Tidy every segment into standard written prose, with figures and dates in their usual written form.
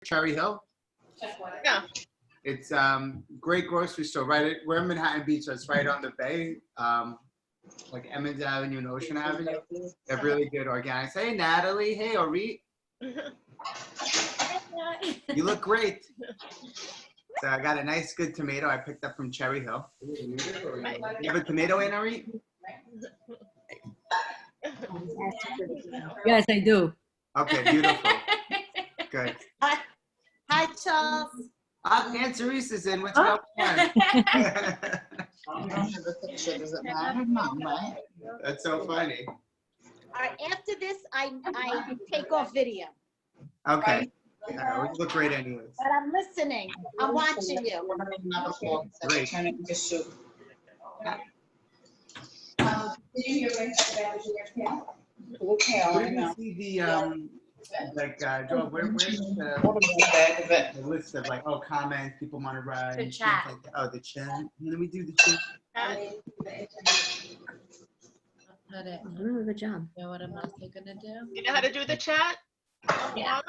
Cherry Hill? Yeah. It's great grocery store. We're in Manhattan Beach, so it's right on the bay, like Emmons Avenue and Ocean Avenue. They have really good organics. Hey, Natalie. Hey, Orit. You look great. So I got a nice, good tomato I picked up from Cherry Hill. You have a tomato in, Orit? Yes, I do. Okay, beautiful. Good. Hi, Charles. Aunt Teresa's in. What's going on? Does it matter? No, right? That's so funny. All right, after this, I take off video. Okay. Yeah, we look great anyways. But I'm listening. I'm watching you. Great. Turn it into soup. Did you hear when Blue kale, Where I do you know. see the Joel, where's What was the bag of it? the list of like, oh, comments, people want to write, The things chat. like that. Oh, the chat. Let me do the chat. Put it. Oh, good job. You know what I'm also gonna do? You know how to do the chat? Yeah.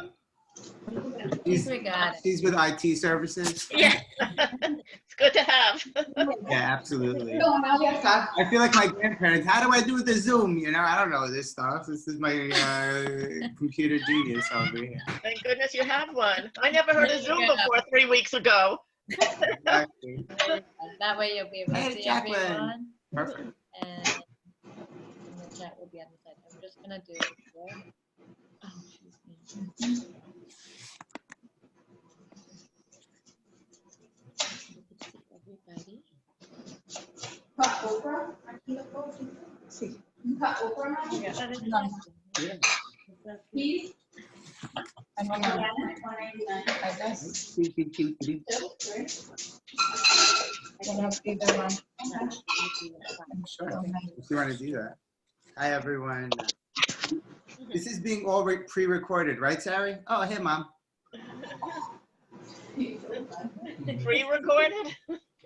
She's, We got it. she's with IT services. Yeah. It's good to have. Yeah, absolutely. I feel like my grandparents. How do I do the Zoom? You know, I don't know this stuff. This is my computer genius over here. Thank goodness you have one. I never heard of Zoom before 3 weeks ago. Exactly. That way you'll be able to Hey, see Jacqueline. everyone. Perfect. And the chat will be on the side. I'm just gonna do it here. Oh, excuse me. Everybody. Yeah. Please. I don't know. I guess. I don't have either one. Sure. If you want to do that. Hi, everyone. This is being all pre-recorded, right, Sari? Oh, hey, Mom. Pre-recorded?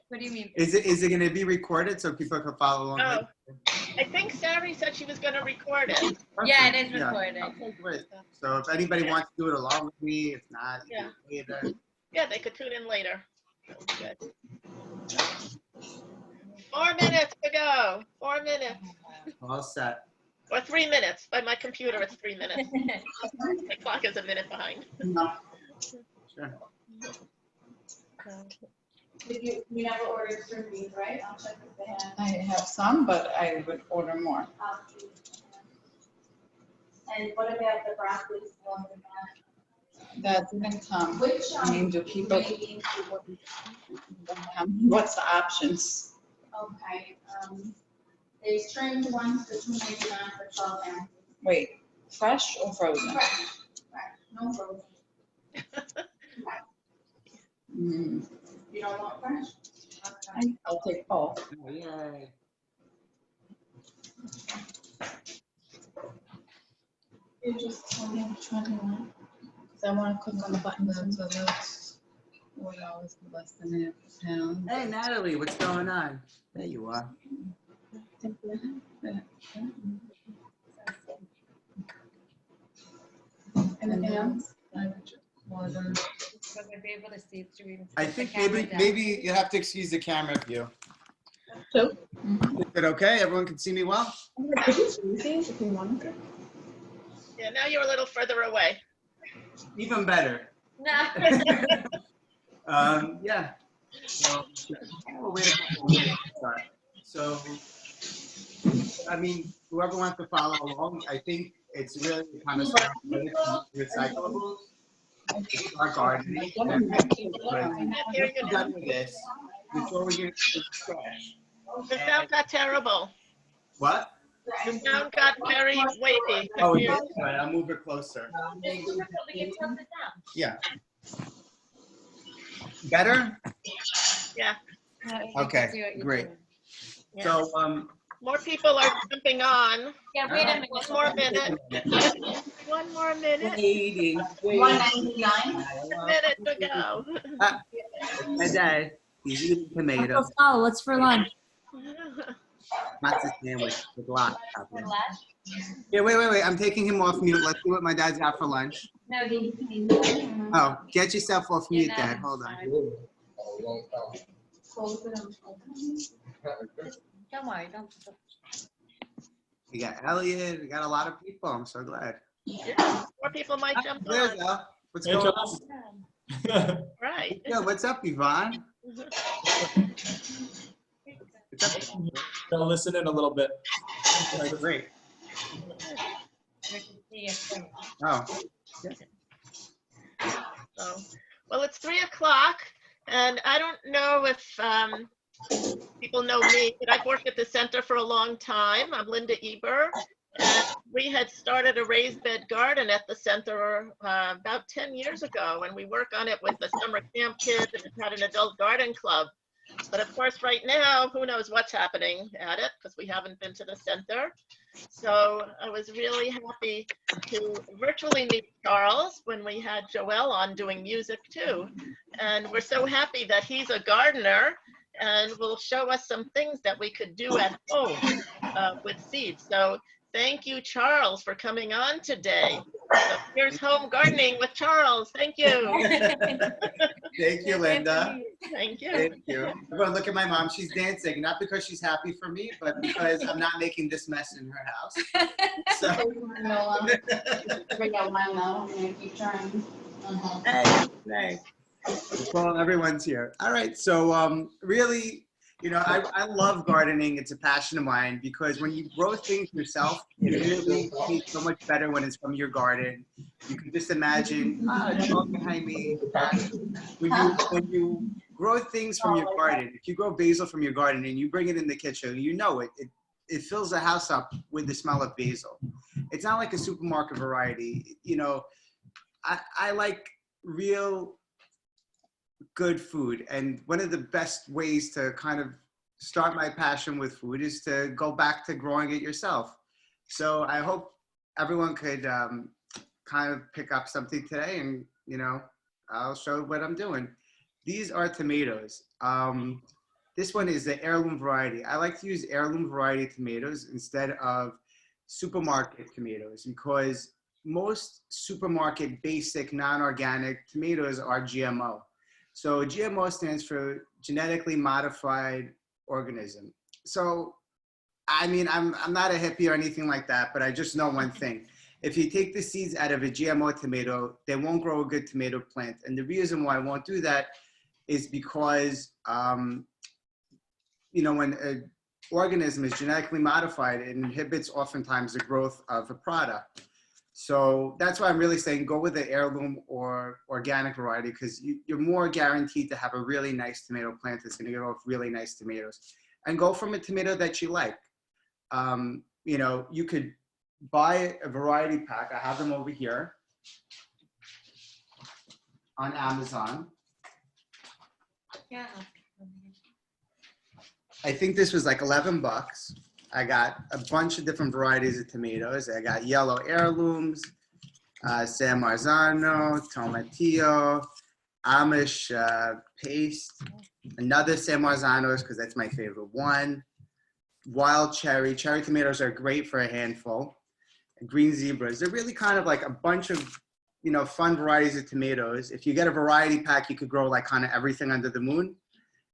What do you mean? Is it going to be recorded so people can follow along? Oh. I think Sari said she was going to record it. Perfect. Yeah, it is recorded. Okay, great. So if anybody wants to do it along with me, if not, Yeah. later. Yeah, they could tune in later. Good. 4 minutes to go. 4 minutes. All set. Or 3 minutes. By my computer, it's 3 minutes. The clock is a minute behind. Sure. You never ordered string beans, right? I'll check if they have. I have some, but I would order more. And what about the broccoli? That didn't come. Which, I mean, do people, what's the options? okay, there's trimmed ones for $2.99 for 12 ounces. Wait, fresh or frozen? Fresh, no frozen. Mm, You don't want fresh? Okay. I'll take both. Oh, yay. You just told me which one you want. Because I want to click on the button. So that's $4 less than half a pound. Hey, Natalie, what's going on? There you are. Anything else? I would just order. So we'll be able to see through. I think maybe you have to excuse the camera view. So? Is it okay? Everyone can see me well? If you want to. Yeah, now you're a little further away. Even better. No. Yeah. So, we'll wait a couple minutes to start. So, I mean, whoever wants to follow along, I think it's really kind of recyclables. Our gardening. I'm not hearing We're you. done with this. Before we get to the trash. The sound got terrible. What? The sound got very wavy. Oh, yeah. All right, I'll move it closer. Yeah. Better? Yeah. Okay, great. Yeah. So, More people are jumping on. Yeah, wait a minute. One more minute. One more minute. waiting. $1.99. A minute to go. My dad, he's eating tomatoes. Oh, what's for lunch? Matzo sandwich with lox. Yeah, wait. I'm taking him off mute. Let's see what my dad's got for lunch. No, he. Oh, get yourself off You're mute, not Dad. Hold on. inside. Don't worry, don't. We got Elliot. We got a lot of people. I'm so glad. Yeah, more people might jump There's on. Al. What's Hey, going on? Charles. Right. Yeah, what's up, Yvonne? What's up? I'll listen in a little bit. Great. Yeah. Oh, So, well, it's 3 o'clock, and I don't know if people know me, but I've worked at the center for a long time. I'm Linda Eber, and we had started a raised bed garden at the center about 10 years ago, and we work on it with the summer camp kids, and we've had an adult garden club. But of course, right now, who knows what's happening at it, because we haven't been to the center. So I was really happy to virtually meet Charles when we had Joelle on doing music too. And we're so happy that he's a gardener and will show us some things that we could do at home with seeds. So thank you, Charles, for coming on today. So here's home gardening with Charles. Thank you. thank you, Linda. Thank you. Thank you. Everyone, look at my mom. She's dancing, not because she's happy for me, but because I'm not making this mess in her house. So. Bring out mine now, and keep trying. Hey. Well, everyone's here. All right. So really, you know, I love gardening. It's a passion of mine because when you grow things yourself, it really tastes so much better when it's from your garden. You can just imagine, chalk behind me. When you grow things from your garden, if you grow basil from your garden and you bring it in the kitchen, you know it fills the house up with the smell of basil. It's not like a supermarket variety. You know, I like real good food, and one of the best ways to kind of start my passion with food is to go back to growing it yourself. So I hope everyone could kind of pick up something today, and you know, I'll show what I'm doing. These are tomatoes. This one is the heirloom variety. I like to use heirloom variety tomatoes instead of supermarket tomatoes because most supermarket basic non-organic tomatoes are GMO. So GMO stands for genetically modified organism. So, I mean, I'm not a hippie or anything like that, but I just know one thing. If you take the seeds out of a GMO tomato, they won't grow a good tomato plant. And the reason why I won't do that is because, you know, when an organism is genetically modified, it inhibits oftentimes the growth of a product. So that's why I'm really saying go with the heirloom or organic variety because you're more guaranteed to have a really nice tomato plant that's going to grow really nice tomatoes. And go from a tomato that you like. You know, you could buy a variety pack. I have them over here on Amazon. Yeah. I think this was like 11 bucks. I got a bunch of different varieties of tomatoes. I got yellow heirlooms, San Marzano, Tomatillo, Amish paste, another San Marzanos because that's my favorite one. Wild cherry. Cherry tomatoes are great for a handful. Green zebras. They're really kind of like a bunch of, you know, fun varieties of tomatoes. If you get a variety pack, you could grow like kind of everything under the moon.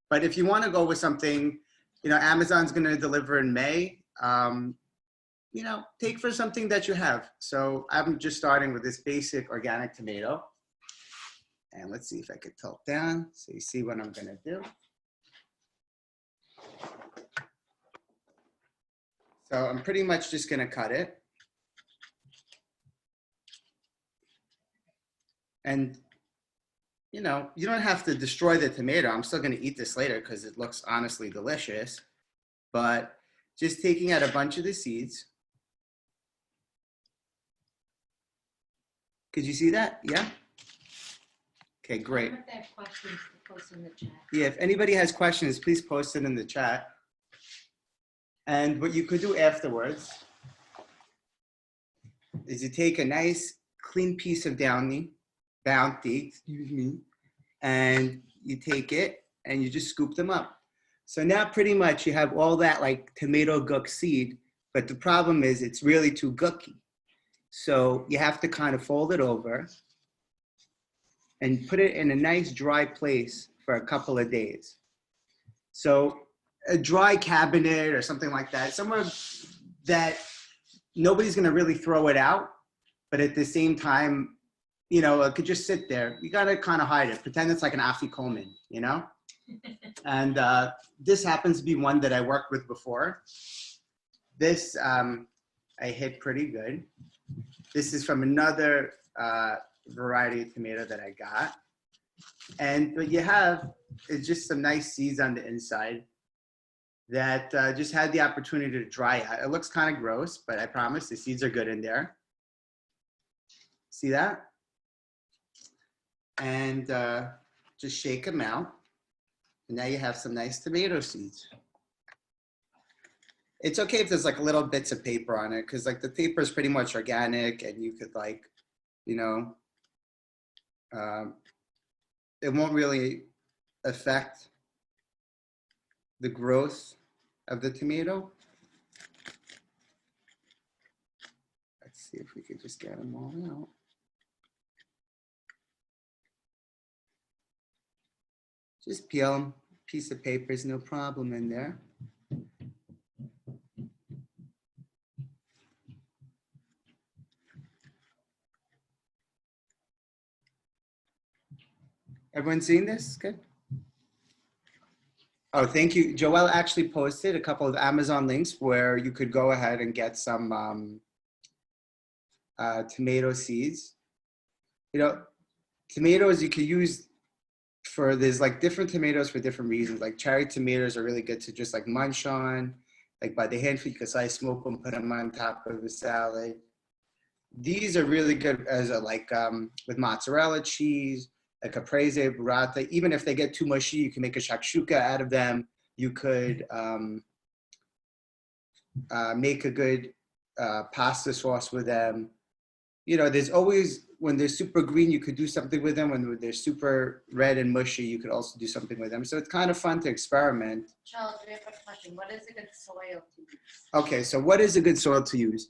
But if you want to go with something, you know, Amazon's going to deliver in May. You know, take for something that you have. So I'm just starting with this basic organic tomato. And let's see if I could tilt down so you see what I'm going to do. So I'm pretty much just going to cut it. And, you know, you don't have to destroy the tomato. I'm still going to eat this later because it looks honestly delicious. But just taking out a bunch of the seeds. Could you see that? Yeah? Okay, great. If they have questions, post in the chat. Yeah, if anybody has questions, please post it in the chat. And what you could do afterwards is you take a nice clean piece of bounty, excuse me, and you take it and you just scoop them up. So now pretty much you have all that like tomato gook seed but the problem is it's really too gooky. So you have to kind of fold it over and put it in a nice dry place for a couple of days. So a dry cabinet or something like that, somewhere that nobody's gonna really throw it out, but at the same time, you know, it could just sit there. You gotta kind of hide it, pretend it's like an afikoman, you know? And this happens to be one that I worked with before. This I hit pretty good. This is from another variety of tomato that I got. And what you have is just some nice seeds on the inside that just had the opportunity to dry out. It looks kind of gross, but I promise the seeds are good in there. See that? And just shake them out. And now you have some nice tomato seeds. It's okay if there's like little bits of paper on it, because like the paper is pretty much organic, and you could like, you know, it won't really affect the growth of the tomato. Let's see if we could just get them all out. Just peel them, piece of paper is no problem in there. Everyone seen this? Good. Oh, thank you. Joelle actually posted a couple of Amazon links where you could go ahead and get some tomato seeds. You know, tomatoes you could use for, there's like different tomatoes for different reasons. Like cherry tomatoes are really good to just like munch on, like by the handful, because I smoke them, put them on top of the salad. These are really good as a, like with mozzarella cheese, like caprese, burrata. Even if they get too mushy, you can make a shakshuka out of them. You could make a good pasta sauce with them. You know, there's always, when they're super green, you could do something with them. When they're super red and mushy, you could also do something with them. So it's kind of fun to experiment. Charles, we have a question. What is a good soil to use? Okay, so what is a good soil to use?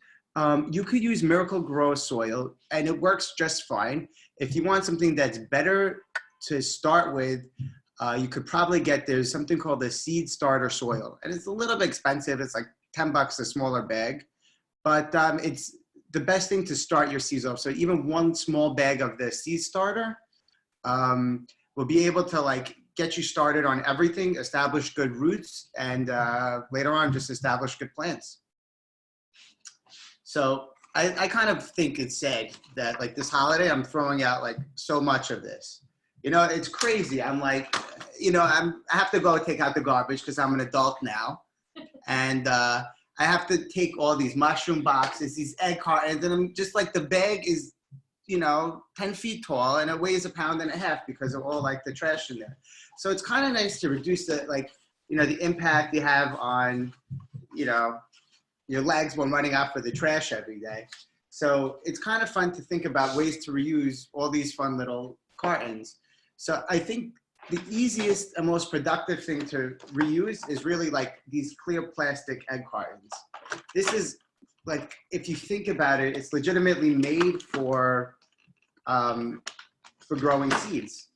You could use Miracle Grow soil, and it works just fine. If you want something that's better to start with, you could probably get, there's something called the seed starter soil, and it's a little bit expensive. It's like $10 a smaller bag, but it's the best thing to start your seeds off. So even one small bag of the seed starter will be able to like get you started on everything, establish good roots, and later on just establish good plants. So I kind of think it's sad that like this holiday, I'm throwing out like so much of this. You know, it's crazy. I'm like, you know, I have to go take out the garbage because I'm an adult now. And I have to take all these mushroom boxes, these egg cartons, and I'm just like, the bag is, you know, 10 feet tall and it weighs 1.5 pounds because of all like the trash in there. So it's kind of nice to reduce the, like, you know, the impact you have on, you know, your legs when running out for the trash every day. So it's kind of fun to think about ways to reuse all these fun little cartons. So I think the easiest and most productive thing to reuse is really like these clear plastic egg cartons. This is like, if you think about it, it's legitimately made for growing seeds.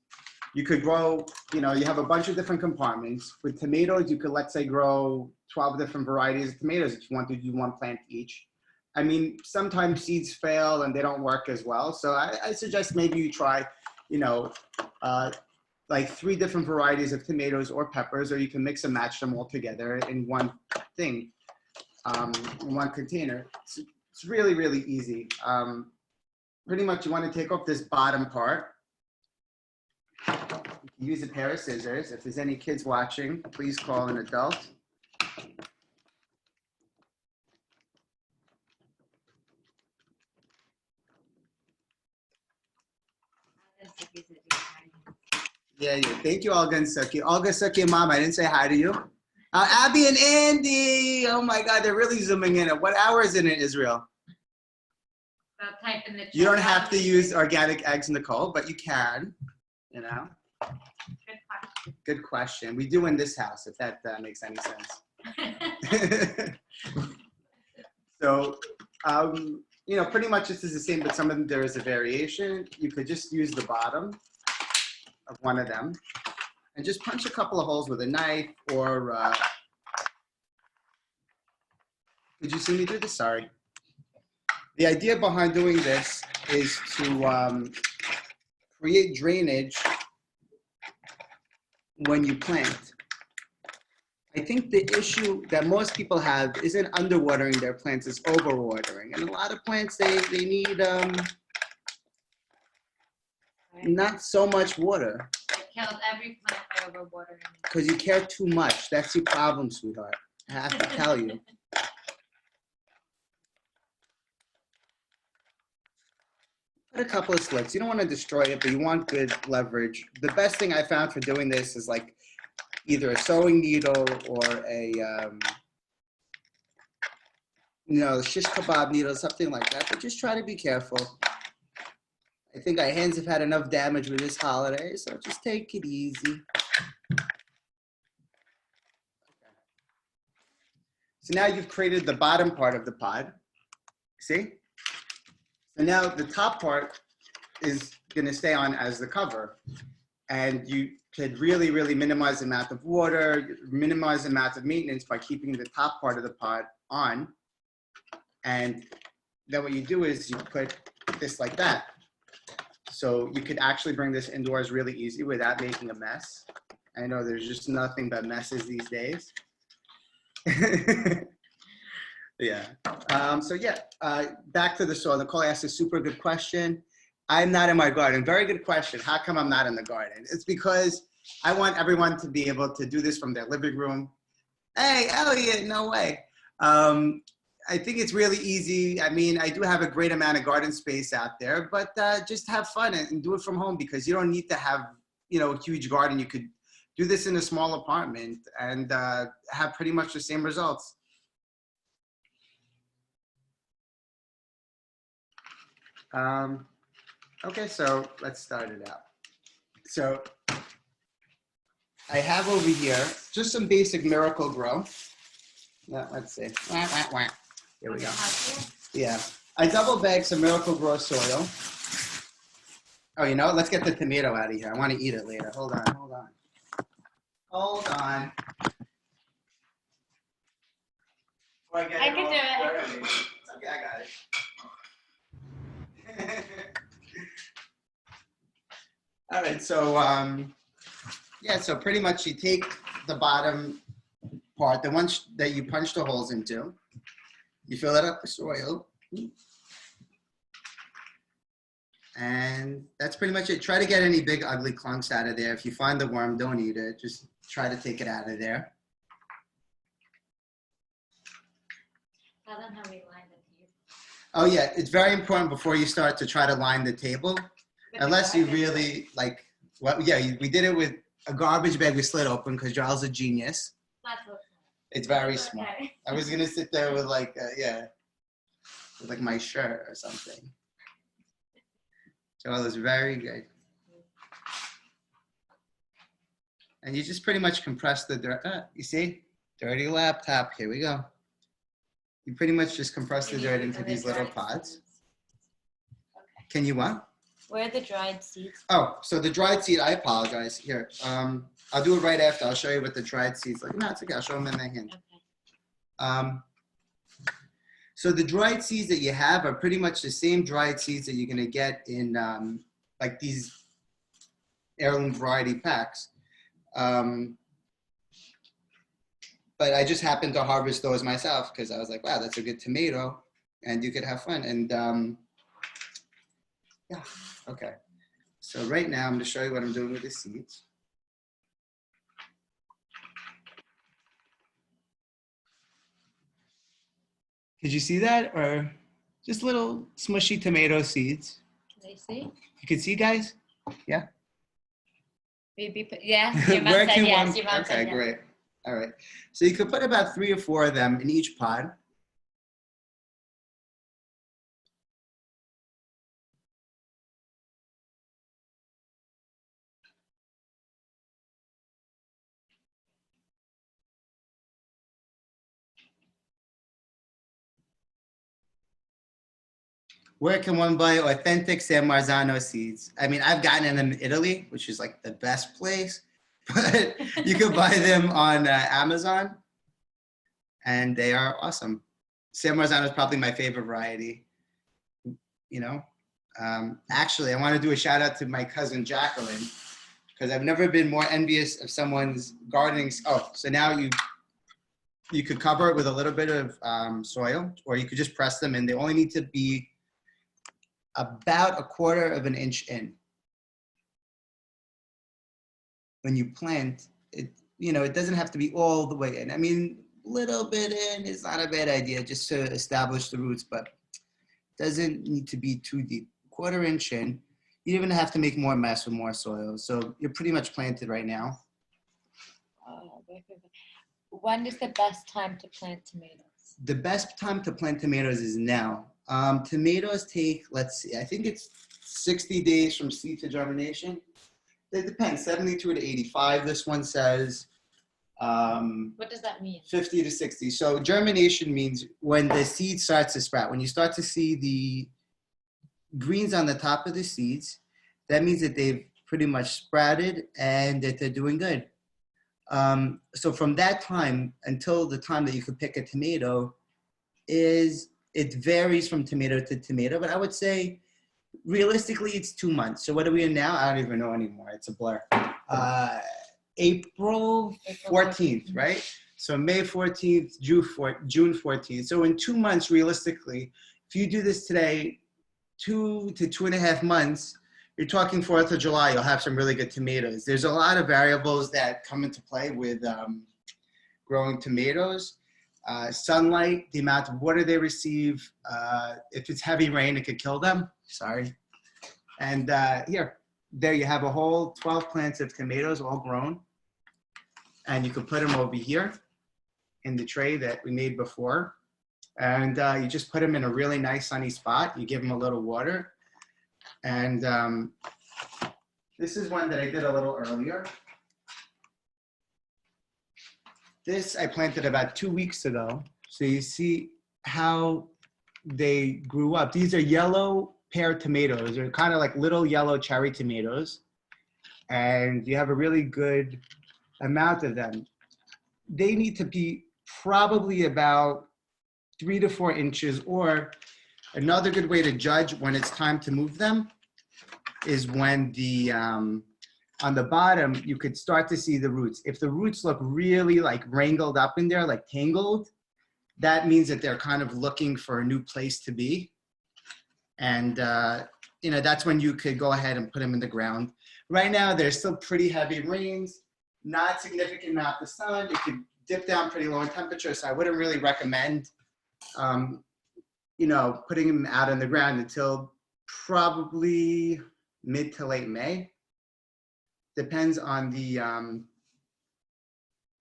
You could grow, you know, you have a bunch of different compartments. With tomatoes, you could, let's say, grow 12 different varieties of tomatoes if you want to do one plant each. I mean, sometimes seeds fail and they don't work as well. So I suggest maybe you try, you know, like 3 different varieties of tomatoes or peppers, or you can mix and match them all together in one thing, in one container. It's really, really easy. Pretty much you want to take off this bottom part. Use a pair of scissors. If there's any kids watching, please call an adult. Yeah. Thank you, Olga and Suki. Olga, Suki, and Mom, I didn't say hi to you. Abby and Andy. Oh my God, they're really zooming in. What hour is it in Israel? Type in the chat. You don't have to use organic eggs, Nicole, but you can, you know. Good question. Good question. We do in this house, if that makes any sense. So, you know, pretty much this is the same, but some of them, there is a variation. You could just use the bottom of one of them and just punch a couple of holes with a knife or, did you see me do this? Sorry. The idea behind doing this is to create drainage when you plant. I think the issue that most people have isn't underwatering their plants, it's overwatering. And a lot of plants, they need not so much water. I killed every plant by overwatering. Because you care too much. That's your problem, sweetheart. I have to tell you. Put a couple of slits. You don't want to destroy it, but you want good leverage. The best thing I found for doing this is like either a sewing needle or a, you know, shish kebab needle, something like that. But just try to be careful. I think our hands have had enough damage with this holiday, so just take it easy. So now you've created the bottom part of the pod. See? So now the top part is going to stay on as the cover. And you could really, really minimize the amount of water, minimize the amount of maintenance by keeping the top part of the pod on. And then what you do is you put this like that. So you could actually bring this indoors really easy without making a mess. I know there's just nothing but messes these days. Yeah. Back to the soil. Nicole asked a super good question. I'm not in my garden. Very good question. How come I'm not in the garden? It's because I want everyone to be able to do this from their living room. Hey, Elliot, no way. I think it's really easy. I mean, I do have a great amount of garden space out there, but just have fun and do it from home because you don't need to have, you know, a huge garden. You could do this in a small apartment and have pretty much the same results. Okay, so let's start it out. So I have over here just some basic Miracle Grow. Yeah, let's see. Wah, wah, wah. Here we go. Yeah, I double bagged some Miracle Grow soil. Oh, you know what? Let's get the tomato out of here. I want to eat it later. Hold on, hold on. Hold on. I can do it. Okay, I got it. All right, so yeah, so pretty much you take the bottom part, the one that you punch the holes into, you fill it up with soil, and that's pretty much it. Try to get any big ugly clumps out of there. If you find the worm, don't eat it. Just try to take it out of there. Tell them how we line the table. Oh yeah, it's very important before you start to try to line the table. Unless you really like, well, yeah, we did it with a garbage bag we slid open because Giles is a genius. That's so smart. It's very small. Okay. I was gonna sit there with like, yeah, with like my shirt or something. Giles is very good. And you just pretty much compress the dirt. You see, dirty laptop. Here we go. You pretty much just compress the dirt into these little pods. Okay. Can you what? Where are the dried seeds? Oh, so the dried seed, I apologize. Here, I'll do it right after. I'll show you what the dried seeds like. No, it's okay. I'll show them in my hand. Okay. So the dried seeds that you have are pretty much the same dried seeds that you're going to get in like these heirloom variety packs. But I just happened to harvest those myself because I was like, wow, that's a good tomato and you could have fun. And yeah, okay. So right now I'm going to show you what I'm doing with the seeds. Did you see that? Or just little smushy tomato seeds? Can they see? You can see, guys? Yeah? Maybe, yeah, your mom Where said can yes. one- Your mom okay, said yes. great. All right. So you could put about 3 or 4 of them in each pod. Where can one buy authentic San Marzano seeds? I mean, I've gotten them in Italy, which is like the best place, but you can buy them on Amazon, and they are awesome. San Marzano is probably my favorite variety. You know, actually, I want to do a shout out to my cousin Jacqueline, because I've never been more envious of someone's gardening. Oh, so now you could cover it with a little bit of soil, or you could just press them, and they only need to be about 1/4 of an inch in. When you plant it, you know, it doesn't have to be all the way in. I mean, little bit in is not a bad idea just to establish the roots, but doesn't need to be too deep. 1/4 inch in. You even have to make more mess with more soil. So you're pretty much planted right now. When is the best time to plant tomatoes? The best time to plant tomatoes is now. Tomatoes take, let's see, I think it's 60 days from seed to germination. It depends, 72 to 85. This one says What does that mean? 50 to 60. So germination means when the seed starts to sprout. When you start to see the greens on the top of the seeds, that means that they've pretty much sprouted and that they're doing good. So from that time until the time that you could pick a tomato it varies from tomato to tomato, but I would say realistically it's 2 months. So what are we in now? I don't even know anymore. It's a blur. April 14th, right? So May 14th, June 14th. So in 2 months, realistically, if you do this today, 2 to 2.5 months, you're talking 4th of July, you'll have some really good tomatoes. There's a lot of variables that come into play with growing tomatoes. Sunlight, the amount of water they receive. If it's heavy rain, it could kill them. Sorry. And there you have a whole 12 plants of tomatoes all grown. And you can put them over here in the tray that we made before. And you just put them in a really nice sunny spot. You give them a little water. And this is one that I did a little earlier. This I planted about 2 weeks ago. So you see how they grew up. These are yellow pear tomatoes. They're kind of like little yellow cherry tomatoes. And you have a really good amount of them. They need to be probably about 3 to 4 inches, or another good way to judge when it's time to move them is when the on the bottom you could start to see the roots. If the roots look really like wrangled up in there, like tangled, that means that they're kind of looking for a new place to be. And you know, that's when you could go ahead and put them in the ground. Right now there's still pretty heavy rains, not significant amount of sun. You could dip down pretty low in temperature, so I wouldn't really recommend you know, putting them out on the ground until probably mid to late May. Depends on the,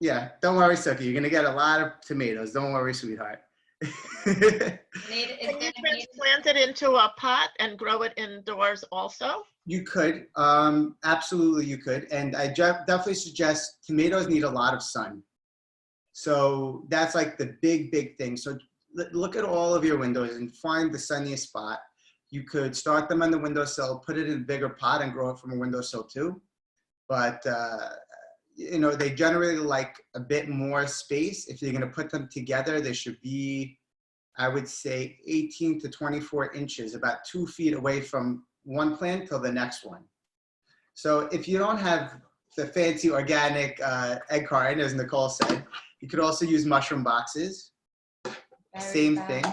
yeah, don't worry, Suki, you're gonna get a lot of tomatoes. Don't worry, sweetheart. Can you transplant it into a pot and grow it indoors also? You could, absolutely you could. And I definitely suggest tomatoes need a lot of sun. So that's like the big thing. So look at all of your windows and find the sunniest spot. You could start them on the windowsill, put it in a bigger pot and grow it from a windowsill too. But, you know, they generally like a bit more space. If you're gonna put them together, they should be, I would say 18 to 24 inches, about 2 feet away from one plant till the next one. So if you don't have the fancy organic egg carton, as Nicole said, you could also use mushroom boxes. Same thing,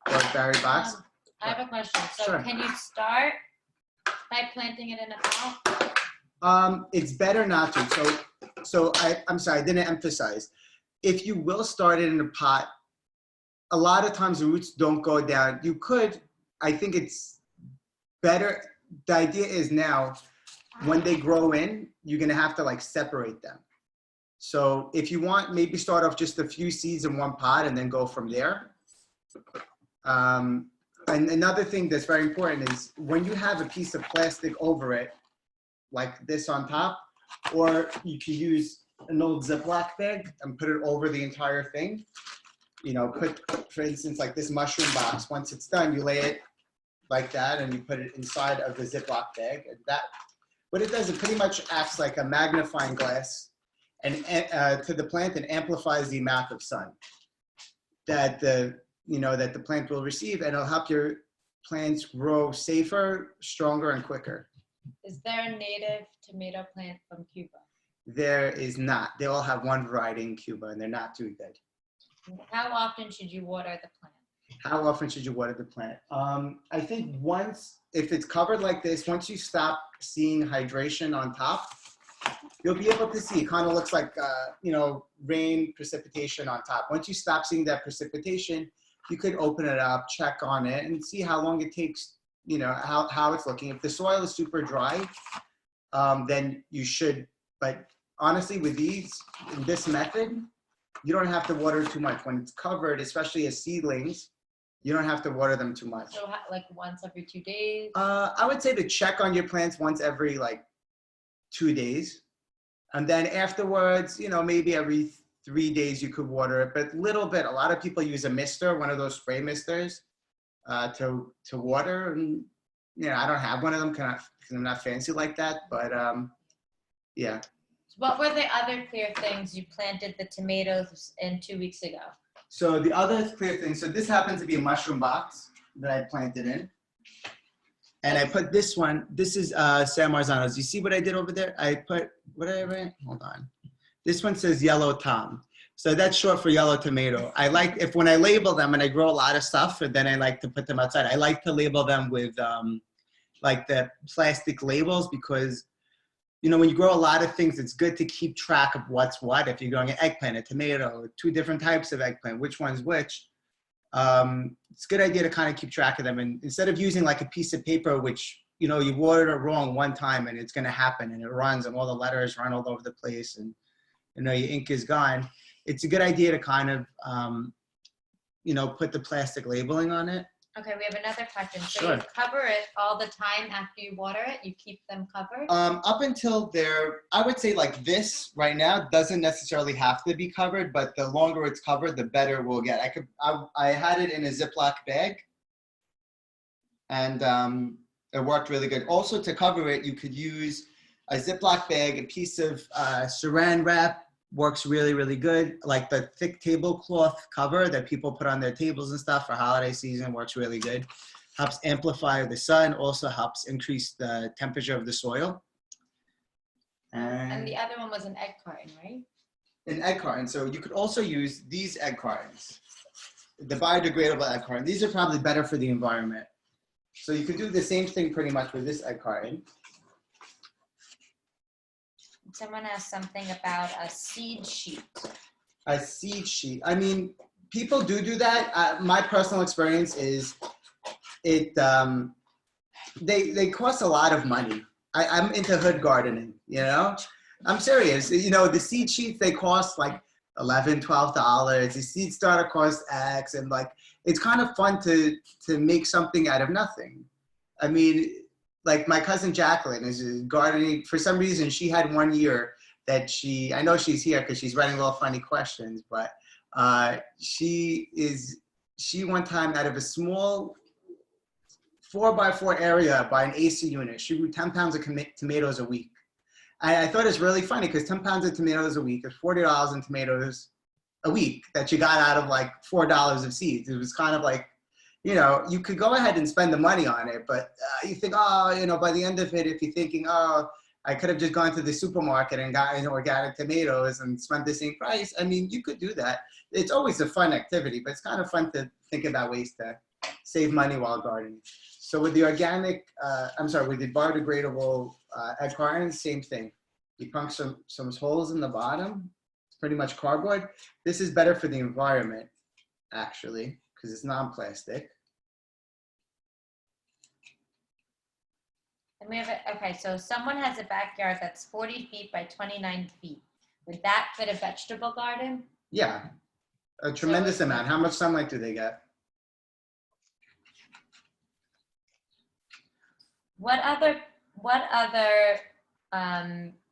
or berry box. I have a question. So Sure. Can you start by planting it in a pot? It's better not to. So I'm sorry, I didn't emphasize. If you will start it in a pot, a lot of times the roots don't go down. You could, I think it's better. The idea is now, when they grow in, you're gonna have to like separate them. So if you want, maybe start off just a few seeds in one pot and then go from there. And another thing that's very important is when you have a piece of plastic over it, like this on top, or you can use an old Ziploc bag and put it over the entire thing. You know, put, for instance, like this mushroom box, once it's done, you lay it like that, and you put it inside of the Ziploc bag. And that, what it does, it pretty much acts like a magnifying glass and to the plant, and amplifies the amount of sun that that the plant will receive, and it'll help your plants grow safer, stronger, and quicker. Is there a native tomato plant from Cuba? There is not. They all have one variety in Cuba, and they're not too good. How often should you water the plant? How often should you water the plant? I think once, if it's covered like this, once you stop seeing hydration on top, you'll be able to see. It kind of looks like, rain precipitation on top. Once you stop seeing that precipitation, you could open it up, check on it, and see how long it takes, how it's looking. If the soil is super dry, then you should, but honestly, with these, in this method, you don't have to water too much. When it's covered, especially as seedlings, you don't have to water them too much. So like once every 2 days? I would say to check on your plants once every 2 days. And then afterwards, maybe every 3 days you could water it, but little bit. A lot of people use a mister, one of those spray misters, to water. And, I don't have one of them because I'm not fancy like that, but yeah. What were the other clear things you planted the tomatoes in 2 weeks ago? So the other clear thing, so this happens to be a mushroom box that I planted in. And I put this one, this is San Marzano's. You see what I did over there? I put, what did I write? Hold on. This one says Yellow Tom. So that's short for yellow tomato. I like, when I label them, and I grow a lot of stuff, and then I like to put them outside, I like to label them with the plastic labels, because when you grow a lot of things, it's good to keep track of what's what. If you're growing an eggplant, a tomato, 2 different types of eggplant, which one's which. It's a good idea to kind of keep track of them. And instead of using like a piece of paper, which, you watered it wrong one time and it's going to happen and it runs and all the letters run all over the place and, your ink is gone. It's a good idea to kind of, put the plastic labeling on it. Okay, we have another question. So Sure. you cover it all the time after you water it? You keep them covered? Up until I would say like this right now doesn't necessarily have to be covered, but the longer it's covered, the better we'll get. I had it in a Ziploc bag, and it worked really good. Also, to cover it, you could use a Ziploc bag, a piece of saran wrap works really, really good. Like the thick tablecloth cover that people put on their tables and stuff for holiday season works really good. Helps amplify the sun, also helps increase the temperature of the soil. And the other one was an egg carton, right? An egg carton. So you could also use these egg cartons, the biodegradable egg carton. These are probably better for the environment. So you could do the same thing pretty much with this egg carton. Someone asked something about a seed sheet. A seed sheet. I mean, people do that. My personal experience is they cost a lot of money. I'm into hood gardening, I'm serious. The seed sheets, they cost like $11, $12. The seed starter costs X, and it's kind of fun to make something out of nothing. I mean, like my cousin Jacqueline is gardening. For some reason, she had one year that I know she's here because she's writing little funny questions, but she one time out of a small 4x4 area by an AC unit, she grew 10 pounds of tomatoes a week. I thought it's really funny because 10 pounds of tomatoes a week is $40 in tomatoes a week that you got out of like $4 of seeds. It was kind of like, you could go ahead and spend the money on it, but you think, by the end of it, if you're thinking, I could have just gone to the supermarket and gotten organic tomatoes and spent the same price. I mean, you could do that. It's always a fun activity, but it's kind of fun to think about ways to save money while gardening. So with the with the biodegradable egg cartons, same thing. You punch some holes in the bottom. It's pretty much cardboard. This is better for the environment, actually, because it's non-plastic. And we have okay, so someone has a backyard that's 40 feet by 29 feet. Would that fit a vegetable garden? Yeah, a tremendous amount. How much sunlight do they get? What other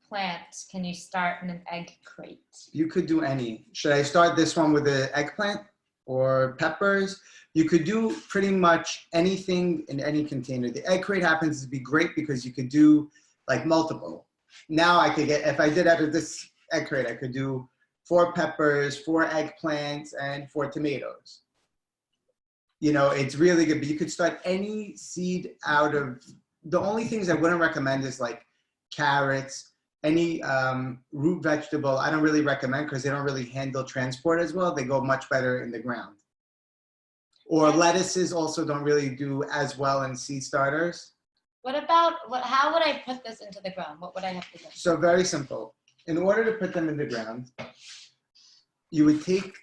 plants can you start in an egg crate? You could do any. Should I start this one with the eggplant? or peppers. You could do pretty much anything in any container. The egg crate happens to be great because you could do like multiple. Now I could get, if I did out of this egg crate, I could do 4 peppers, 4 eggplants, and 4 tomatoes. You know, it's really good, but you could start any seed out of, the only things I wouldn't recommend is like carrots, any root vegetable. I don't really recommend because they don't really handle transport as well. They go much better in the ground. Or lettuces also don't really do as well in seed starters. What about, how would I put this into the ground? What would I have to do? So very simple. In order to put them in the ground, you would take,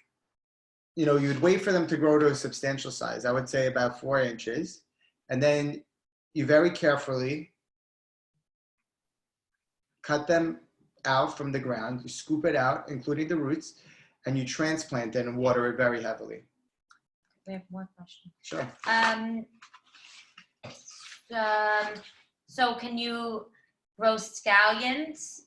you know, you would wait for them to grow to a substantial size. I would say about 4 inches. And then you very carefully cut them out from the ground. You scoop it out, including the roots, and you transplant it and water it very heavily. We have more questions. Sure. So can you grow scallions?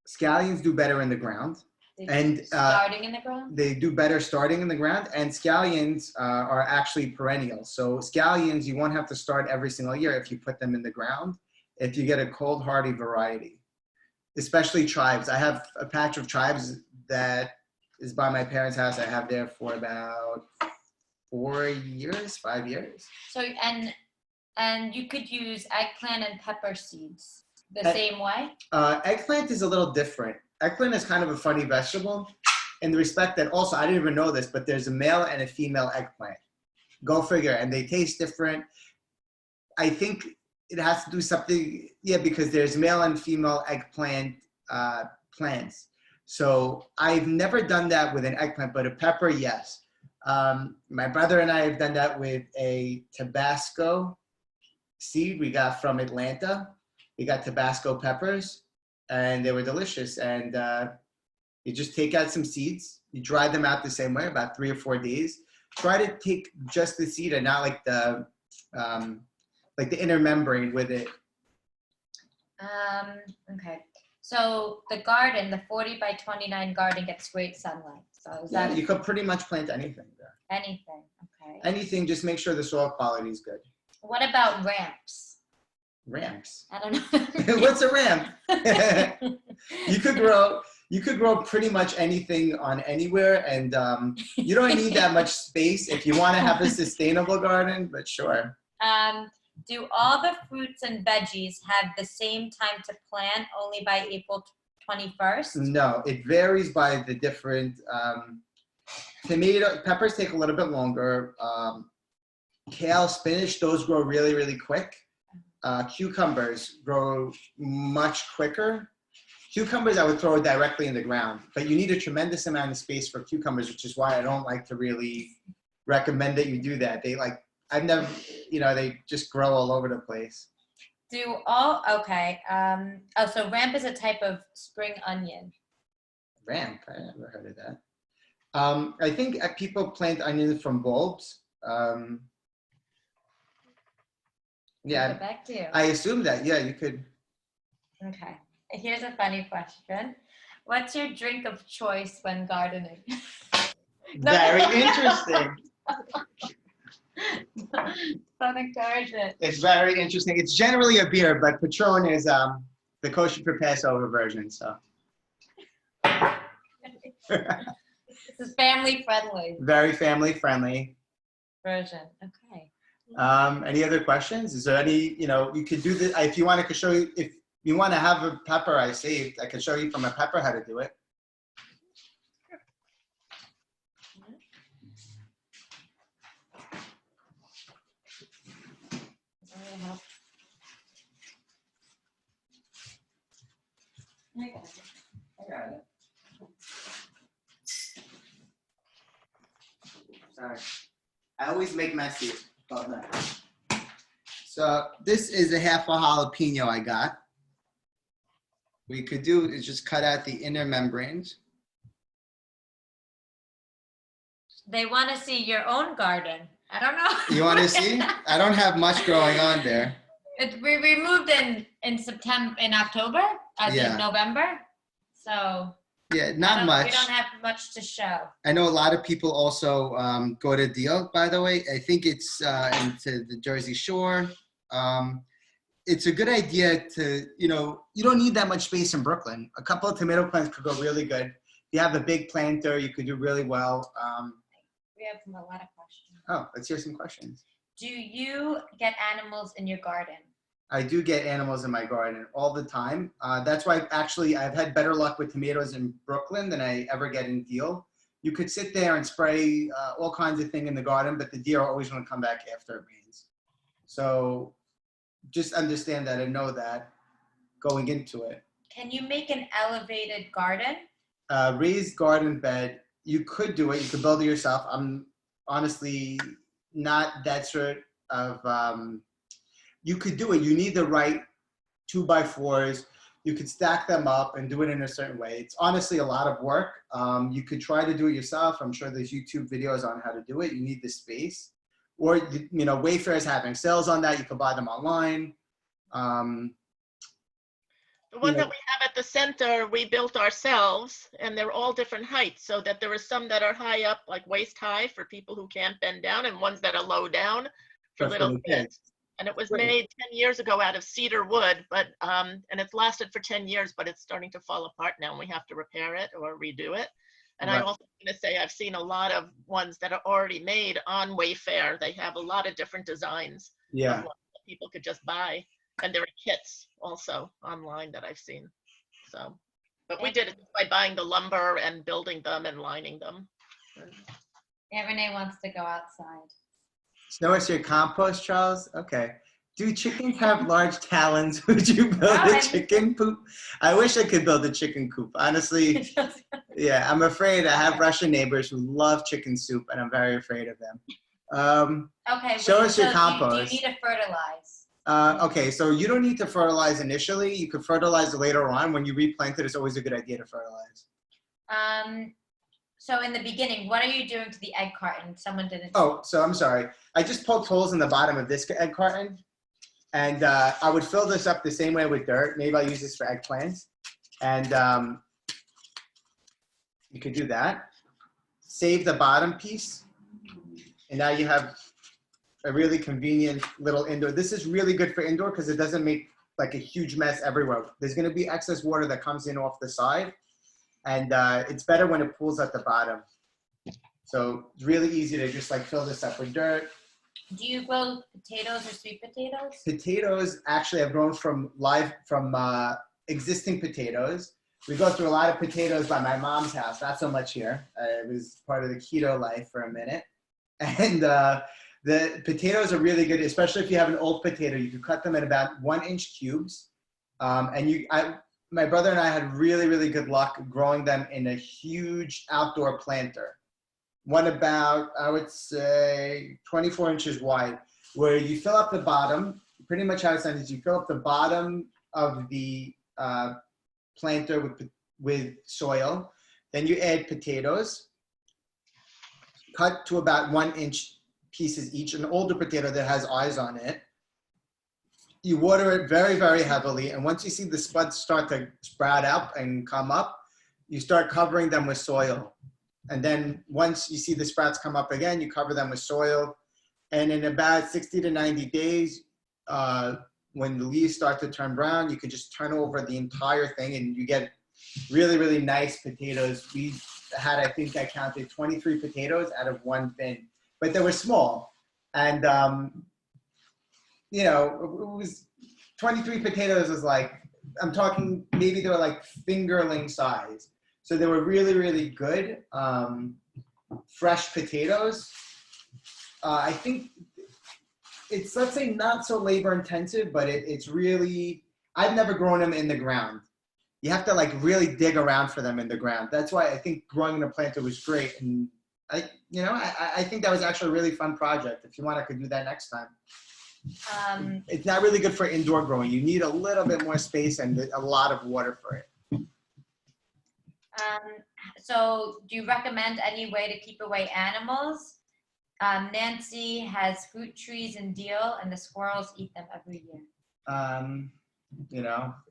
Scallions do better in the ground. And starting in the ground? They do better starting in the ground, and scallions are actually perennial. So scallions, you won't have to start every single year if you put them in the ground, if you get a cold hardy variety, especially chives. I have a patch of chives that is by my parents' house. I have there for about 4 years, 5 years. So, and you could use eggplant and pepper seeds the same way? Eggplant is a little different. Eggplant is kind of a funny vegetable in the respect that also, I didn't even know this, but there's a male and a female eggplant. Go figure. And they taste different. I think it has to do something, yeah, because there's male and female eggplant plants. So I've never done that with an eggplant, but a pepper, yes. My brother and I have done that with a Tabasco seed we got from Atlanta. We got Tabasco peppers, and they were delicious. And you just take out some seeds, you dry them out the same way, about 3 or 4 days. Try to take just the seed and not like the inner membrane with it. Okay. So the garden, the 40 by 29 garden gets great sunlight. So is that You could pretty much plant anything there. anything? Okay. Anything, just make sure the soil quality is good. What about ramps? Ramps. I don't know. What's a ramp? You could grow pretty much anything on anywhere, and you don't need that much space if you want to have a sustainable garden, but sure. Do all the fruits and veggies have the same time to plant, only by April 21st? No, it varies by the different peppers take a little bit longer. Kale, spinach, those grow really, really quick. Cucumbers grow much quicker. Cucumbers, I would throw directly in the ground, but you need a tremendous amount of space for cucumbers, which is why I don't like to really recommend that you do that. I've never, they just grow all over the place. Okay. So ramp is a type of spring onion. Ramp, I never heard of that. I think people plant onions from bulbs. Yeah, Get back to you. I assume that. Yeah, you could. Okay. Here's a funny question. What's your drink of choice when gardening? Very interesting. Don't encourage it. It's very interesting. It's generally a beer, but Patron is the kosher for Passover version. So. This is family friendly Very family friendly. version. Okay. Any other questions? Is there any, you could do this, if you want to show you, if you want to have a pepper I saved, I could show you from a pepper how to do it. I got it. Sorry. I always make messy about that. So this is a half a jalapeno I got. What you could do is just cut out the inner membranes. They want to see your own garden. I don't know. You want to see? I don't have much growing on there. We removed in October, as Yeah. in November. So Yeah, not much. We don't have much to show. I know a lot of people also go to Deal, by the way. I think it's into the Jersey Shore. It's a good idea to, you don't need that much space in Brooklyn. A couple of tomato plants could go really good. If you have a big planter, you could do really well. We have a lot of questions. Oh, let's hear some questions. Do you get animals in your garden? I do get animals in my garden all the time. That's why I've had better luck with tomatoes in Brooklyn than I ever get in Deal. You could sit there and spray all kinds of things in the garden, but the deer are always going to come back after it rains. So just understand that and know that going into it. Can you make an elevated garden? Raised garden bed, you could do it. You could build it yourself. I'm honestly not that sort of... you could do it. You need the right 2x4s. You could stack them up and do it in a certain way. It's honestly a lot of work. You could try to do it yourself. I'm sure there's YouTube videos on how to do it. You need the space. Or, Wayfair is having sales on that. You can buy them online. The one that we have at the center, we built ourselves, and they're all different heights, so that there are some that are high up, like waist high for people who can't bend down, and ones that are low down for little kids. And it was made 10 years ago out of cedar wood, but and it's lasted for 10 years, but it's starting to fall apart now, and we have to repair it or redo it. And Right. I'm also going to say I've seen a lot of ones that are already made on Wayfair. They have a lot of different designs Yeah. of ones that people could just buy. And there are kits also online that I've seen. So, but we did it by buying the lumber and building them and lining them. Yeah, Renee wants to go outside. Snow is your compost, Charles? Okay. Do chickens have large talons? Would you build No, a chicken coop? I wish I could build a chicken coop. Honestly, yeah, I'm afraid. I have Russian neighbors who love chicken soup, and I'm very afraid of them. Okay. Show us your so compost. Do you need to fertilize? Okay, so you don't need to fertilize initially. You could fertilize later on. When you replant it, it's always a good idea to fertilize. So in the beginning, what are you doing to the egg carton? Someone didn't. Oh, so I'm sorry. I just poked holes in the bottom of this egg carton. And I would fill this up the same way with dirt. Maybe I'll use this for eggplants. And you could do that. Save the bottom piece. And now you have a really convenient little indoor. This is really good for indoor because it doesn't make like a huge mess everywhere. There's going to be excess water that comes in off the side. And it's better when it pools at the bottom. So it's really easy to just like fill this up with dirt. Do you grow potatoes or sweet potatoes? Potatoes actually have grown from existing potatoes. We go through a lot of potatoes by my mom's house, not so much here. It was part of the keto life for a minute. And the potatoes are really good, especially if you have an old potato. You can cut them in about 1-inch cubes. My brother and I had really, really good luck growing them in a huge outdoor planter. One about, I would say, 24 inches wide, where you fill up the bottom. Pretty much how it's done is you fill up the bottom of the planter with soil. Then you add potatoes, cut to about 1-inch pieces each, an older potato that has eyes on it. You water it very, very heavily. And once you see the spuds start to sprout up and come up, you start covering them with soil. And then once you see the sprouts come up again, you cover them with soil. And in about 60 to 90 days, when the leaves start to turn brown, you can just turn over the entire thing and you get really, really nice potatoes. We had, I think I counted 23 potatoes out of one bin, but they were small. And, it was 23 potatoes was like, I'm talking, maybe they were like fingerling size. So they were really, really good, fresh potatoes. I think it's, let's say, not so labor intensive, but it's really, I've never grown them in the ground. You have to like really dig around for them in the ground. That's why I think growing in a planter was great. And I think that was actually a really fun project. If you want, I could do that next time. It's not really good for indoor growing. You need a little bit more space and a lot of water for it. So do you recommend any way to keep away animals? Nancy has fruit trees in Deal and the squirrels eat them every year.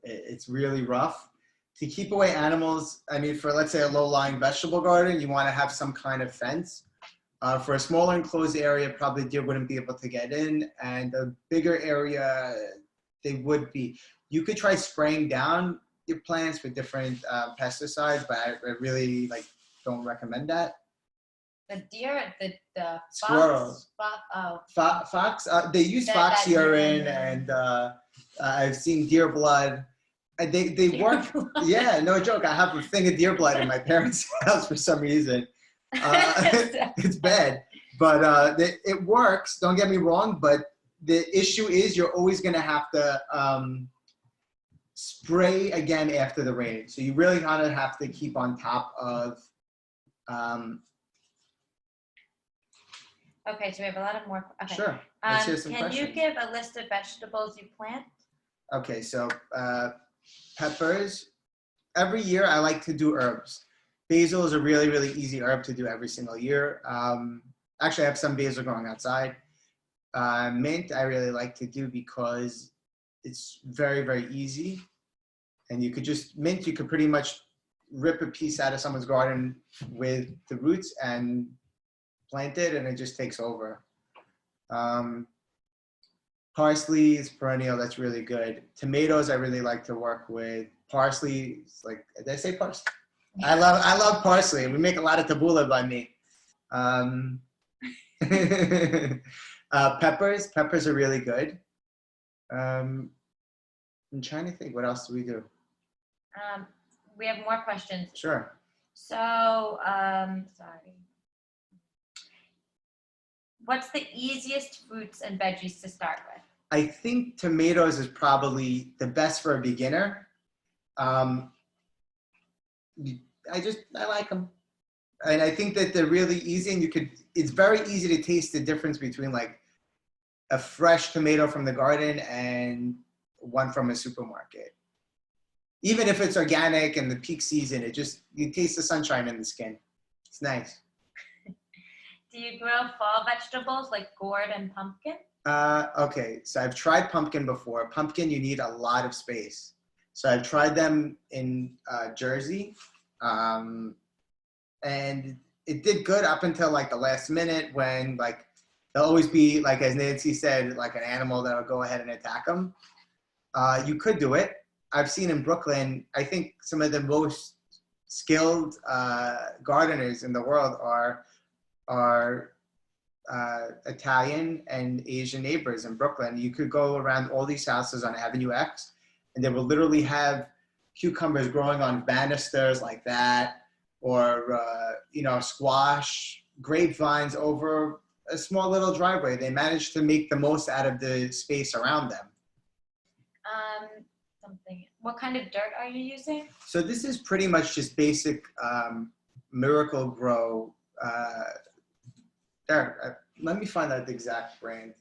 It's really rough. to keep away animals, I mean, for let's say a low-lying vegetable garden, you want to have some kind of fence. For a smaller enclosed area, probably deer wouldn't be able to get in, and a bigger area, they would be. You could try spraying down your plants with different pesticides, but I really don't recommend that. The deer, the fox, Squirrels. Fox, they use fox that urine, urine, and I've seen deer blood. And they Deer work. blood. Yeah, no joke. I have a thing of deer blood in my parents' house for some reason. It's bad, but it works. Don't get me wrong, but the issue is you're always going to have to spray again after the rain. So you really kind of have to keep on top of. Okay, so we have a lot of more. Okay. Sure. Let's hear some Can questions. you give a list of vegetables you plant? Okay, so peppers. Every year I like to do herbs. Basil is a really, really easy herb to do every single year. Actually, I have some basil growing outside. Mint I really like to do because it's very, very easy. And you could just, mint, you could pretty much rip a piece out of someone's garden with the roots and plant it, and it just takes over. Parsley is perennial, that's really good. Tomatoes I really like to work with. Parsley, it's like, did I say parsley? I love parsley. We make a lot of tabbouleh by me. Peppers are really good. I'm trying to think, what else do we do? We have more questions. Sure. So, sorry. What's the easiest fruits and veggies to start with? I think tomatoes is probably the best for a beginner. I like them. And I think that they're really easy, and it's very easy to taste the difference between like a fresh tomato from the garden and one from a supermarket. Even if it's organic and the peak season, you taste the sunshine in the skin. It's nice. Do you grow fall vegetables like gourd and pumpkin? Okay, so I've tried pumpkin before. Pumpkin, you need a lot of space. So I've tried them in Jersey, and it did good up until like the last minute when like there'll always be, like as Nancy said, like an animal that'll go ahead and attack them. You could do it. I've seen in Brooklyn, I think some of the most skilled gardeners in the world are Italian and Asian neighbors in Brooklyn. You could go around all these houses on Avenue X, and they will literally have cucumbers growing on banisters like that, or squash, grapevines over a small little driveway. They managed to make the most out of the space around them. What kind of dirt are you using? So this is pretty much just basic Miracle Grow. Let me find out the exact brand.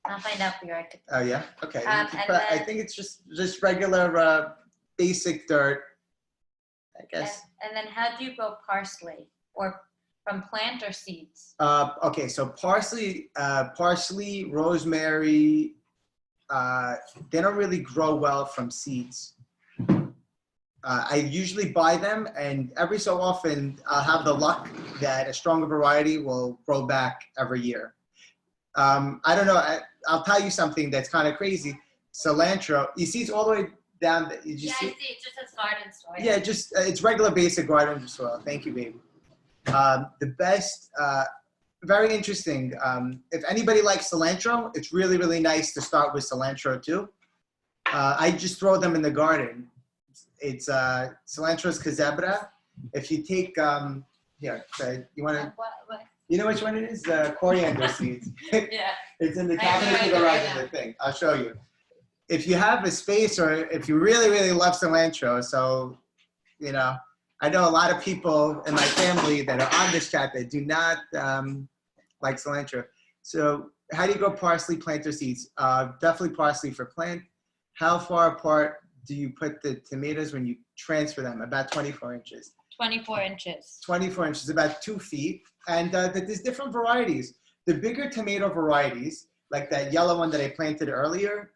I'll find out for you. Oh yeah, okay. I think it's just regular basic dirt, I guess. And then how do you grow parsley, or from plant or seeds? Okay, so parsley, rosemary, they don't really grow well from seeds. I usually buy them, and every so often I'll have the luck that a stronger variety will grow back every year. I don't know. I'll tell you something that's kind of crazy. Cilantro, you see it's all the way down. I see. It just says garden soil. Yeah, it's regular basic garden soil. Thank you, baby. The best, very interesting. If anybody likes cilantro, it's really, really nice to start with cilantro too. I just throw them in the garden. It's cilantro's Cazebra. If you take, here, you want to, What? you know which one it is? Coriander Seeds. Yeah. It's in the cabinet to the right of the thing. I'll show you. If you have a space, or if you really, really love cilantro, so, I know a lot of people in my family that are on this chat that do not like cilantro. So how do you grow parsley, plant, or seeds? Definitely parsley for plant. How far apart do you put the tomatoes when you transfer them? About 24 inches. 24 inches. 24 inches, about 2 feet. And there's different varieties. The bigger tomato varieties, like that yellow one that I planted earlier,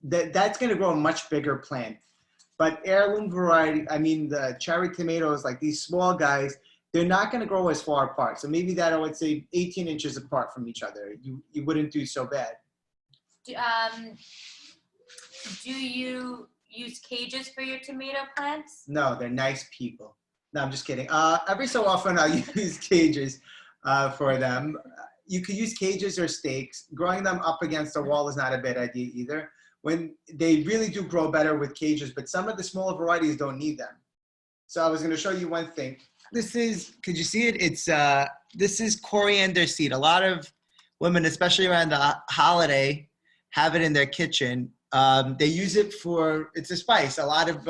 that's going to grow a much bigger plant. But heirloom variety, I mean, the cherry tomatoes, like these small guys, they're not going to grow as far apart. So maybe that I would say 18 inches apart from each other. You wouldn't do so bad. Do you use cages for your tomato plants? No, they're nice people. No, I'm just kidding. Every so often I'll use cages for them. You could use cages or stakes. Growing them up against a wall is not a bad idea either. When they really do grow better with cages, but some of the smaller varieties don't need them. So I was going to show you one thing. This is, could you see it? It's this is coriander seed. A lot of women, especially around the holiday, have it in their kitchen. They use it for, it's a spice. A lot of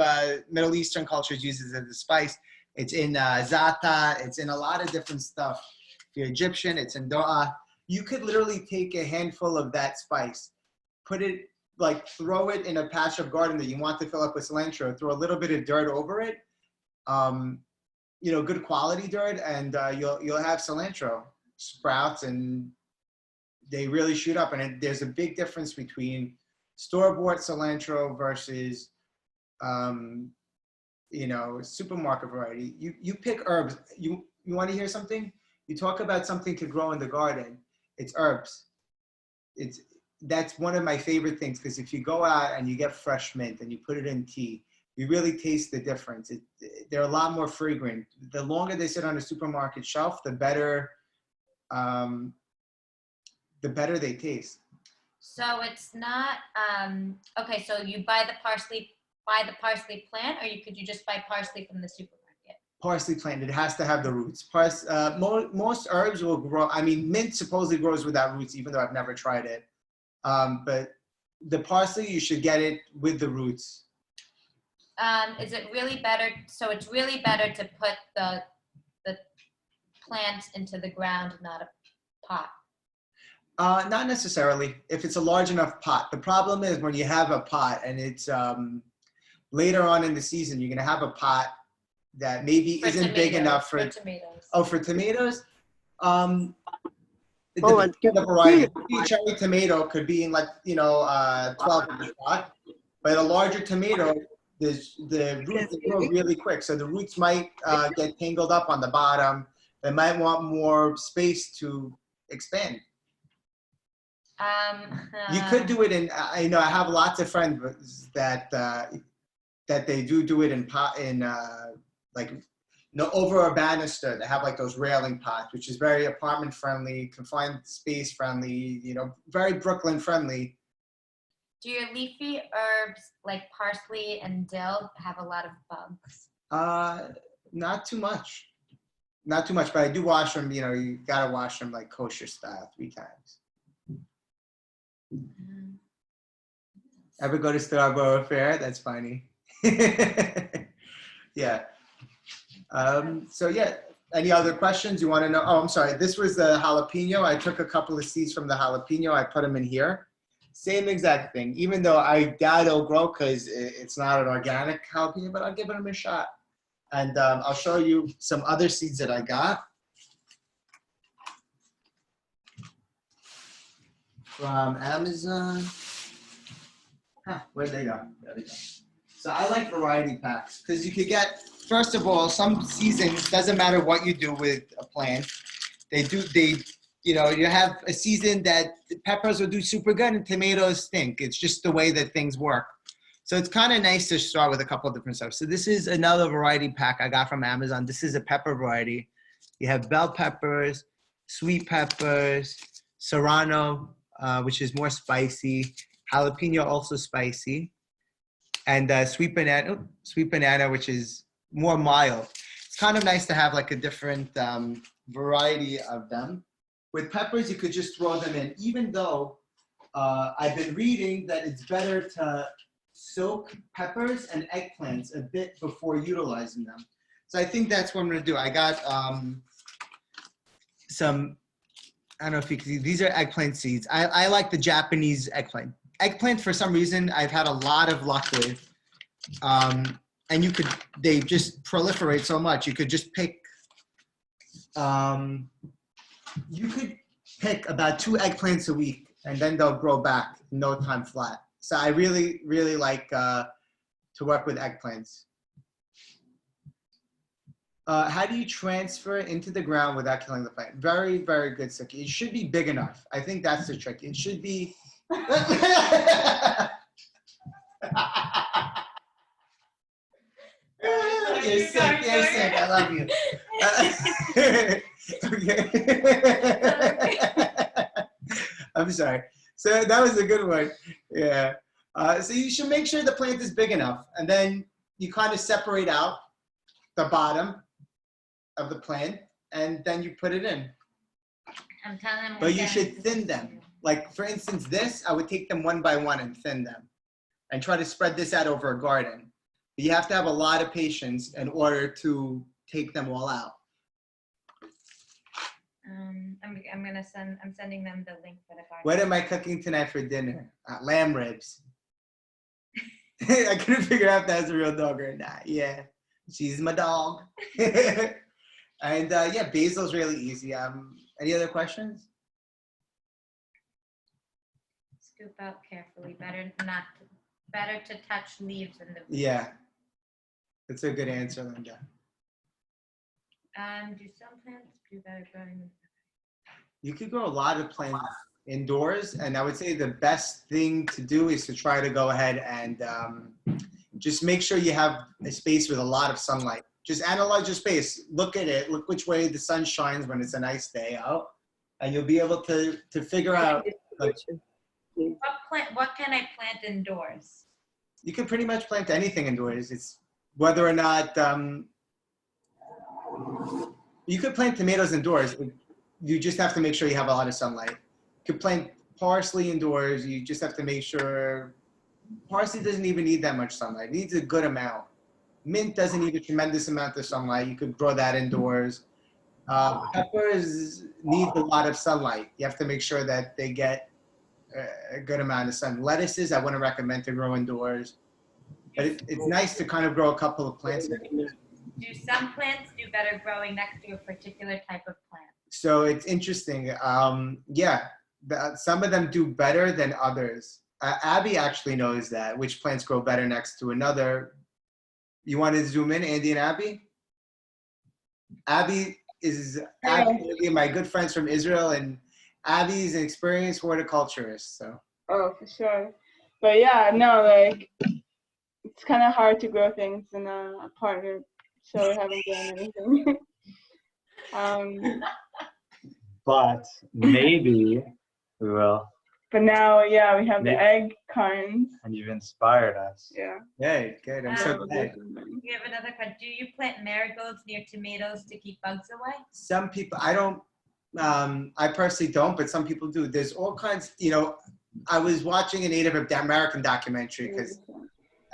Middle Eastern cultures use it as a spice. It's in za'atar. It's in a lot of different stuff. If you're Egyptian, it's in do'a. You could literally take a handful of that spice, put it, like throw it in a patch of garden that you want to fill up with cilantro, throw a little bit of dirt over it, you know, good quality dirt, and you'll have cilantro sprouts, and they really shoot up. And there's a big difference between store-bought cilantro versus, you know, supermarket variety. You pick herbs. You want to hear something? You talk about something to grow in the garden. It's herbs. That's one of my favorite things, because if you go out and you get fresh mint and you put it in tea, you really taste the difference. They're a lot more fragrant. The longer they sit on a supermarket shelf, the better they taste. So it's not okay. So you buy the parsley plant, or could you just buy parsley from the supermarket? Parsley plant, it has to have the roots. Most herbs will grow. I mean, mint supposedly grows without roots, even though I've never tried it. But the parsley, you should get it with the roots. Is it really better? So it's really better to put the plant into the ground, not a pot. Not necessarily. If it's a large enough pot. The problem is when you have a pot and it's later on in the season, you're gonna have a pot that maybe isn't big enough for tomatoes. Oh, for tomatoes. It depends on the variety. A cherry tomato could be in 12-inch pot, but a larger tomato, the roots grow really quick, so the roots might get tangled up on the bottom. They might want more space to expand. You could do it in. I have lots of friends that they do it in pot over a banister. They have like those railing pots, which is very apartment friendly, confined space friendly, very Brooklyn friendly. Do your leafy herbs like parsley and dill have a lot of bugs? Not too much. Not too much, but I do wash them. You gotta wash them like kosher style 3 times. Ever go to Scarborough Fair? That's funny. Yeah. So yeah, any other questions you want to know? Oh, I'm sorry. This was the jalapeno. I took a couple of seeds from the jalapeno. I put them in here. Same exact thing, even though I doubt it'll grow because it's not an organic jalapeno, but I'll give them a shot. And I'll show you some other seeds that I got from Amazon. Where'd they go? There they go. So I like variety packs because you could get, first of all, some seasons, doesn't matter what you do with a plant. You have a season that peppers will do super good and tomatoes stink. It's just the way that things work. So it's kind of nice to start with a couple of different stuff. So this is another variety pack I got from Amazon. This is a pepper variety. You have bell peppers, sweet peppers, serrano, which is more spicy, jalapeno also spicy, and sweet banana, which is more mild. It's kind of nice to have like a different variety of them. With peppers, you could just throw them in, even though I've been reading that it's better to soak peppers and eggplants a bit before utilizing them. So I think that's what I'm gonna do. I got some, I don't know if you can see, these are eggplant seeds. I like the Japanese eggplant. Eggplant, for some reason, I've had a lot of luck with. And they just proliferate so much. You could just pick, about 2 eggplants a week, and then they'll grow back in no time flat. So I really, really like to work with eggplants. How do you transfer it into the ground without killing the plant? Very, very good, Suki. It should be big enough. I think that's the trick. It should be. You're sick. You're sick. I love you. Okay. I'm sorry. So that was a good one. Yeah. So you should make sure the plant is big enough, and then you kind of separate out the bottom of the plant, and then you put it in. I'm telling them. But you should thin them. Like for instance, this, I would take them one by one and thin them, and try to spread this out over a garden. But you have to have a lot of patience in order to take them all out. I'm sending them the link for the garden. What am I cooking tonight for dinner? Lamb ribs. I couldn't figure out if that's a real dog or not. Yeah, she's my dog. And yeah, basil's really easy. Any other questions? Scoop out carefully. Better to touch leaves in the. Yeah, that's a good answer, Linda. Do some plants do better growing? You could grow a lot of plants indoors, and I would say the best thing to do is to try to go ahead and just make sure you have a space with a lot of sunlight. Just analyze your space. Look at it. Look which way the sun shines when it's a nice day out, and you'll be able to figure out. Like, What can I plant indoors? you can pretty much plant anything indoors. It's whether or not you could plant tomatoes indoors. You just have to make sure you have a lot of sunlight. You could plant parsley indoors. You just have to make sure parsley doesn't even need that much sunlight. It needs a good amount. Mint doesn't need a tremendous amount of sunlight. You could grow that indoors. Peppers need a lot of sunlight. You have to make sure that they get a good amount of sun. Lettuces, I wouldn't recommend to grow indoors. But it's nice to kind of grow a couple of plants. Do some plants do better growing next to a particular type of plant? So it's interesting. Yeah, some of them do better than others. Abby actually knows that, which plants grow better next to another. You want to zoom in, Andy and Abby? Abby is my good friends from Israel, and Abby's an experienced horticulturist. So. Oh, for sure. But yeah, no, like, it's kind of hard to grow things in an apartment, so we haven't done anything. But maybe we will. But now, yeah, we have the egg cartons. And you've inspired us. Yeah. Hey, good. I'm so glad. We have another question. Do you plant marigolds near tomatoes to keep bugs away? Some people, I don't, I personally don't, but some people do. There's all kinds, you know, I was watching a Native American documentary because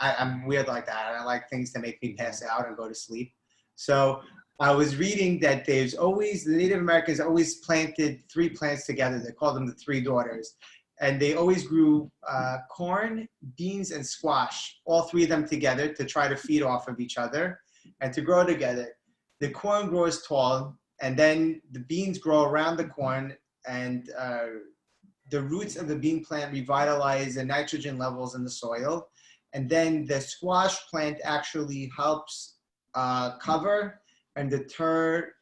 I'm weird like that. I like things to make me pass out and go to sleep. So I was reading that the Native Americans always planted 3 plants together. They called them the 3 daughters. And they always grew corn, beans, and squash, all 3 of them together to try to feed off of each other and to grow together. The corn grows tall, and then the beans grow around the corn, and the roots of the bean plant revitalize the nitrogen levels in the soil. And then the squash plant actually helps cover and deter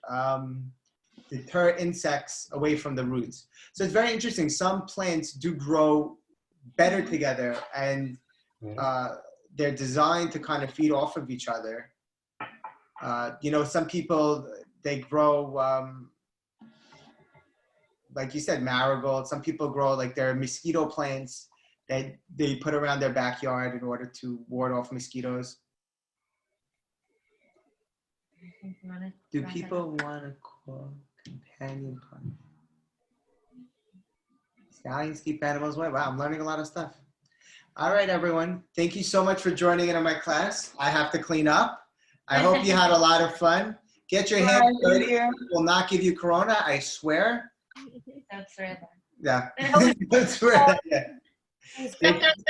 insects away from the roots. So it's very interesting. Some plants do grow better together, and they're designed to kind of feed off of each other. You know, some people, they grow, like you said, marigolds. Some people grow like their mosquito plants that they put around their backyard in order to ward off mosquitoes. Do people want to call companion plant? Stallions keep animals away. Wow, I'm learning a lot of stuff. All right, everyone. Thank you so much for joining in on my class. I have to clean up. I hope you had a lot of fun. Get your hands dirty. It will not give you corona, I swear. Don't swear that. Yeah. Don't swear that. Yeah.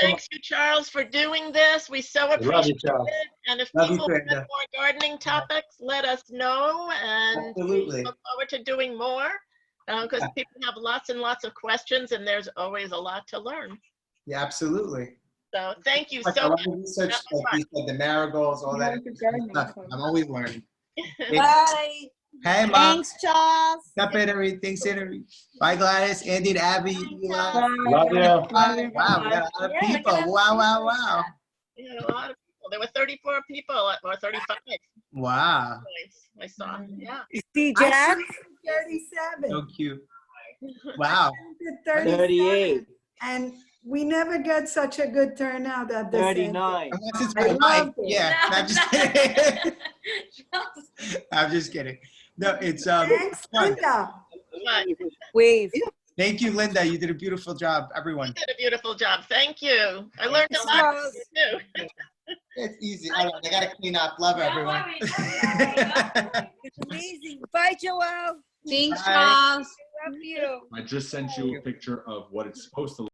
Thanks you, Charles, for doing this. We so appreciate it. And if people want more gardening topics, let us know. And absolutely. We look forward to doing more because people have lots and lots of questions, and there's always a lot to learn. Yeah, absolutely. So thank you Like, I so want much. to research, like you said, the marigolds, all that Yeah, it's a gardening stuff. club. I'm always learning. Bye. Hey, Mom. Thanks, Charles. Stop it, Henry. Thanks, Henry. Bye, Gladys, Andy, and Abby. Eli. Bye. Love you. Bye. Wow, we got a lot of Yeah, look people. at Wow, that. wow, wow. We had a lot of people. There were 34 people, or 35 Wow. points I saw. Yeah. You see, Jack? 37. So cute. Wow. 38. And we never get such a good turnout at the 39. Unless it's I my loved mic. it. Yeah, No, I'm just no. kidding. I'm just kidding. No, it's Thanks, fun. Linda. But you Wave. Thank you, Linda. You did a beautiful job, everyone. did a beautiful job. Thank you. I learned a lot Charles. too. It's easy. Hold on, I gotta clean up. Love everyone. It's amazing. Bye, Joelle. Thanks, Bye. Charles. Love you. I just sent you a picture of what it's supposed to look